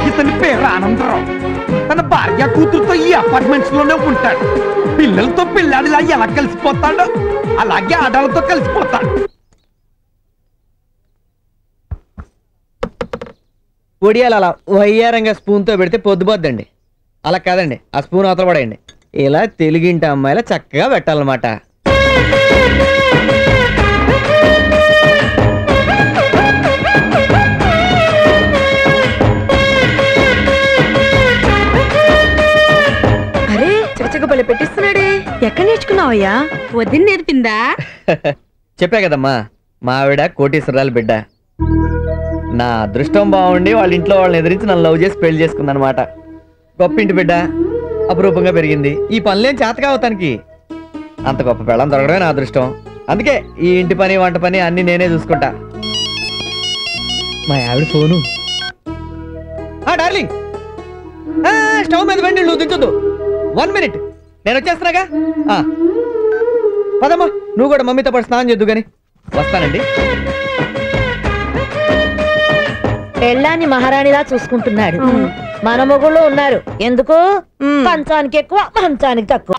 ఇతని పేరు ఆనందరావు. తన భార్య కూతురుతో ఈ అపార్ట్మెంట్స్ లోనే ఉంటాడు. పిల్లలతో పిల్లాడిలా ఎలా కలిసిపోతాడో అలాగే ఆడాలతో కలిసిపోతాడు. ఒడియాలు అలా వయ్యారంగా స్పూన్తో పెడితే పొద్దుపోద్దండి. అలా కాదండి, ఆ స్పూన్ అవతల పడేయండి. ఇలా తెలుగింటి అమ్మాయిలా చక్కగా పెట్టాలన్నమాట. అరే చిరచగబలి పెట్టిస్తున్నాడే, ఎక్కడ నేర్చుకున్నావయ్యా? వదిన నేర్పిందా? చెప్పా కదమ్మా, మా ఆవిడ కోటీశ్వరాలు బిడ్డ. నా అదృష్టం బాగుండి వాళ్ళ ఇంట్లో వాళ్ళని ఎదిరించి నన్ను లవ్ చేసి పెళ్లి చేసుకుందనమాట. గొప్పింటి బిడ్డ, అపురూపంగా పెరిగింది. ఈ పనులేం చేతగా అవుతానికి. అంత గొప్ప పెళ్ళం దొరకడమే నా అదృష్టం. అందుకే ఈ ఇంటి పని వంట పని అన్ని నేనే చూసుకుంటా. మా ఆవిడ ఫోను. డార్లింగ్, స్టవ్ మీద వెండి నువ్వు దించొద్దు. 1 minute, నేను వచ్చేస్తున్నాగా. పదమ్మా, నువ్వు కూడా మమ్మీతో పాటు స్నానం చేద్దు గాని. వస్తానండి. పెళ్ళాన్ని మహారాణిలా చూసుకుంటున్నాడు. మన మొగుళ్ళు ఉన్నారు ఎందుకు? కంచానికి ఎక్కువ మంచానికి తక్కువ.